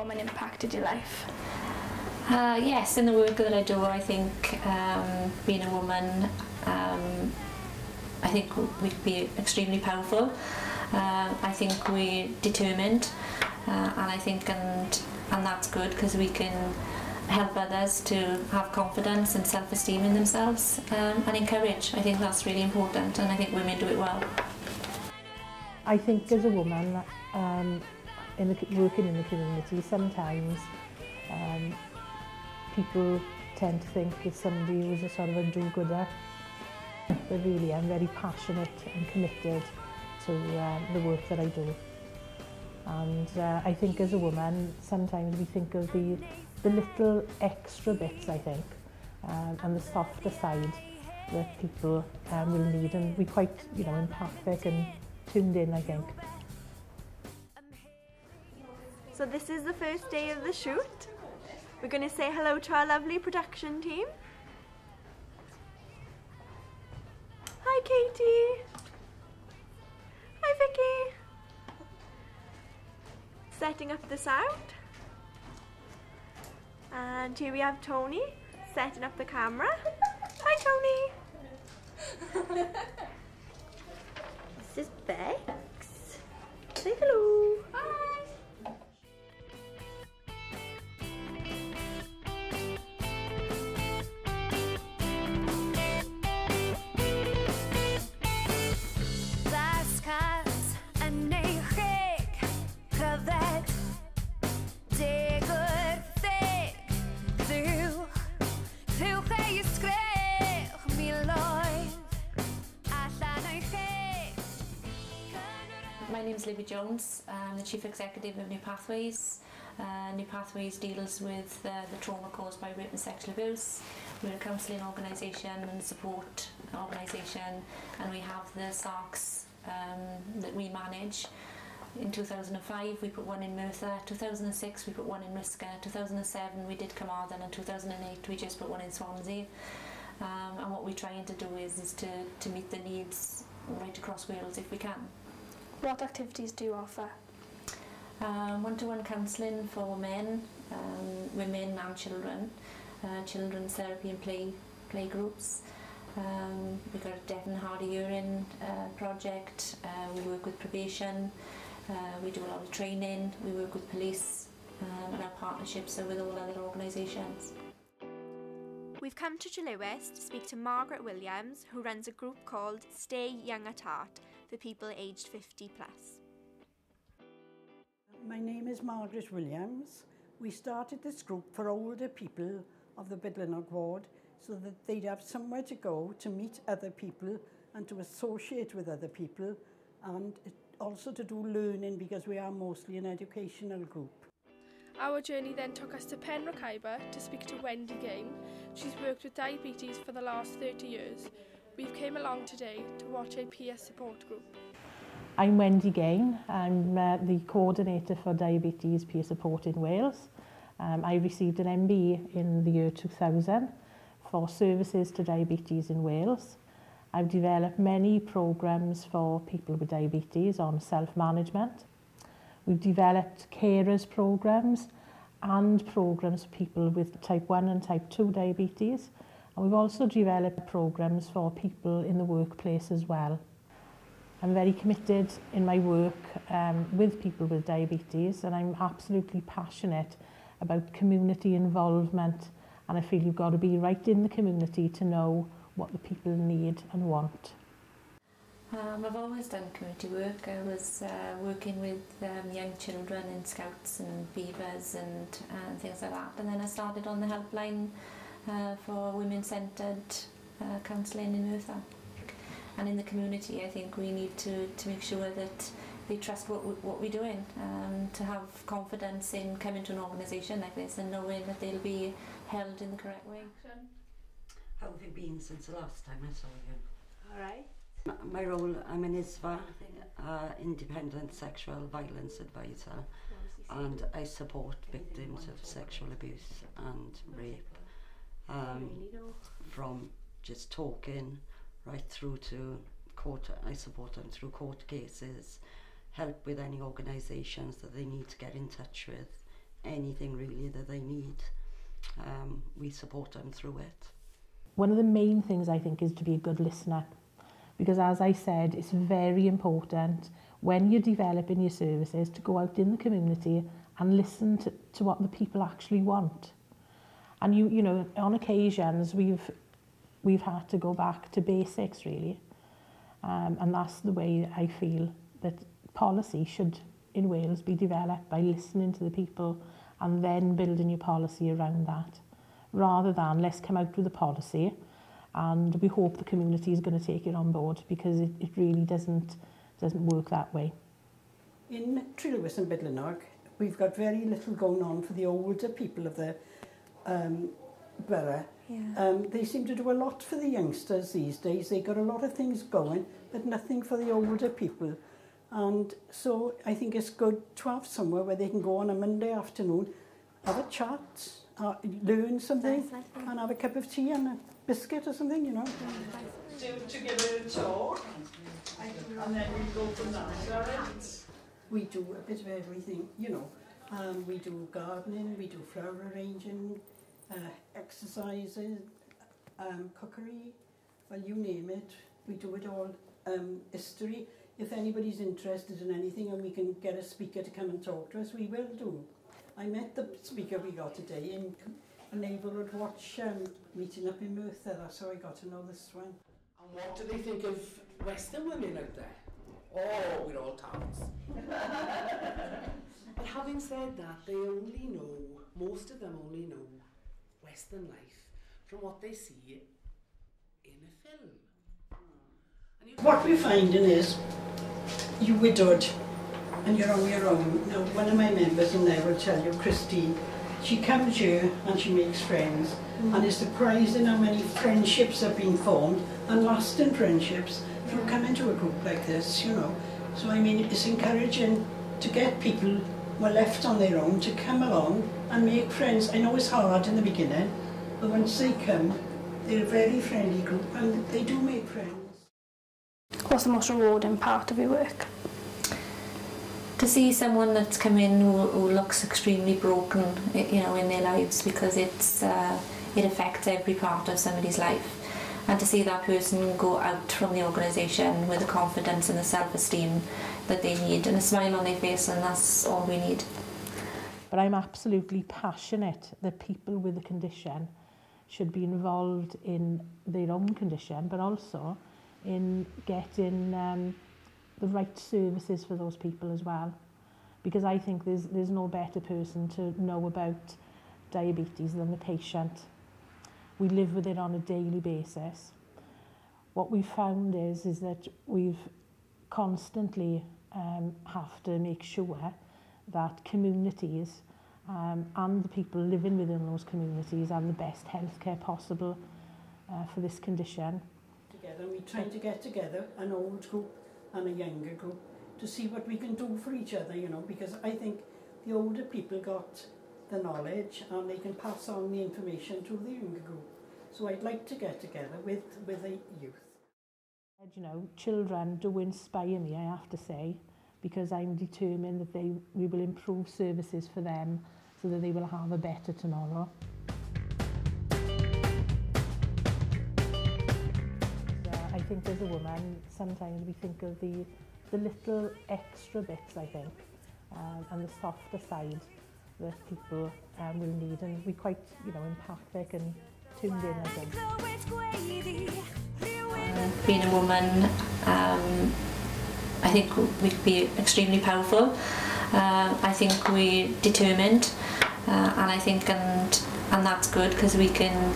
woman impacted your life? Yes, in the work that I do, I think being a woman, I think we can be extremely powerful. I think we're determined, and I think and that's good because we can help others to have confidence and self-esteem in themselves and encourage. I think that's really important, and I think women do it well. I think as a woman, working in the community, sometimes people tend to think it's somebody who's a sort of a do-gooder. But really, I'm very passionate and committed to the work that I do. And I think as a woman, sometimes we think of the little extra bits, I think, and the softer side that people will need, and we're quite, empathic and tuned in, I think. So this is the first day of the shoot. We're going to say hello to our lovely production team. Hi Katie. Hi Vikki. Setting up the sound. And here we have Toni setting up the camera. Hi Toni. This is Bex. Say hello. Hi. My name is Jones. I'm the Chief Executive of New Pathways. New Pathways deals with the trauma caused by rape and sexual abuse. We're a counselling organisation and support organisation, and we have the SARCs that we manage. In 2005 we put one in Merthyr, 2006 we put one in Rebekah, 2007 we did Carmarthen, and 2008 we just put one in Swansea. And what we're trying to do is to meet the needs right across Wales if we can. What activities do you offer? One-to-one counselling for men, women and children, children's therapy and play groups. We've got a deaf and hard of hearing project. We work with probation. We do a lot of training. We work with police, and our partnerships are with all other organisations. We've come to Lewis to speak to Margaret Williams, who runs a group called Stay Young at Heart for people aged 50 plus. My name is Margaret Williams. We started this group for older people of the Bydlennog ward so that they'd have somewhere to go to meet other people and to associate with other people, and also to do learning, because we are mostly an educational group. Our journey then took us to Merthyr College to speak to Wendy Gain. She's worked with diabetes for the last 30 years. We've came along today to watch a peer support group. I'm Wendy Gain. I'm the coordinator for diabetes peer support in Wales. I received an MBE in the year 2000 for services to diabetes in Wales. I've developed many programmes for people with diabetes on self-management. We've developed carers programmes and programmes for people with type 1 and type 2 diabetes. And we've also developed programmes for people in the workplace as well. I'm very committed in my work with people with diabetes, and I'm absolutely passionate about community involvement, and I feel you've got to be right in the community to know what the people need and want. I've always done community work. I was working with young children in Scouts and Beavers and things like that, and then I started on the helpline for women-centred counselling in Merthyr. And in the community, I think we need to make sure that they trust what we're doing, to have confidence in coming to an organisation like this and knowing that they'll be held in the correct way. How have you been since the last time I saw you? All right. My role, I'm an ISVA, Independent Sexual Violence Advisor, and I support victims of sexual abuse and rape, from just talking right through to court. I support them through court cases, help with any organisations that they need to get in touch with anything really that they need, we support them through it. One of the main things I think is to be a good listener, because as I said, it's very important when you're developing your services to go out in the community and listen to what the people actually want. And you know, on occasions we've had to go back to basics really, and that's the way I feel that policy should in Wales be developed, by listening to the people and then building your policy around that, rather than let's come out with a policy and we hope the community is going to take it on board, because it really doesn't work that way. In Trilwys and Bydlenog, we've got very little going on for the older people of the borough. Yeah. They seem to do a lot for the youngsters these days. They've got a lot of things going, but nothing for the older people. And so I think it's good to have somewhere where they can go on a Monday afternoon, have a chat, learn something, and have a cup of tea and a biscuit or something, you know. To give it a talk, and then we go from that. We do a bit of everything, you know. We do gardening, we do flower arranging, exercises, cookery, well, you name it. We do it all. History. If anybody's interested in anything and we can get a speaker to come and talk to us, we will do. I met the speaker we got today in a neighbourhood watch meeting up in Merthyr. That's how I got to know this one. And what do they think of Western women out there? Oh, we're all towns. But having said that, they only know, most of them only know Western life from what they see in a film. What we're finding is, you're widowed and you're on your own. Now, one of my members in there will tell you, Christine, she comes here and she makes friends, and it's surprising how many friendships have been formed, and lasting friendships, from coming to a group like this, you know. So I mean, it's encouraging to get people who are left on their own to come along and make friends. I know it's hard in the beginning, but once they come, they're a very friendly group and they do make friends. What's the most rewarding part of your work? To see someone that's come in who looks extremely broken, you know, in their lives, because it affects every part of somebody's life, and to see that person go out from the organisation with the confidence and the self-esteem that they need, and a smile on their face, and that's all we need. But I'm absolutely passionate that people with a condition should be involved in their own condition, but also in getting the right services for those people as well, because I think there's no better person to know about diabetes than the patient. We live with it on a daily basis. What we've found is that we've constantly have to make sure that communities and the people living within those communities have the best healthcare possible for this condition. Together, we try to get together, an old group and a younger group, to see what we can do for each other, you know, because I think the older people got the knowledge and they can pass on the information to the younger group. So I'd like to get together with the youth. You know, children do inspire me, I have to say, because I'm determined that we will improve services for them so that they will have a better tomorrow. I think as a woman, sometimes we think of the little extra bits, I think, and the softer side that people will need, and we're quite, you know, empathic and tuned in, I think. Being a woman, I think we can be extremely powerful. I think we're determined, and I think and that's good, because we can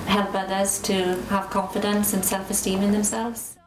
help others to have confidence and self-esteem in themselves.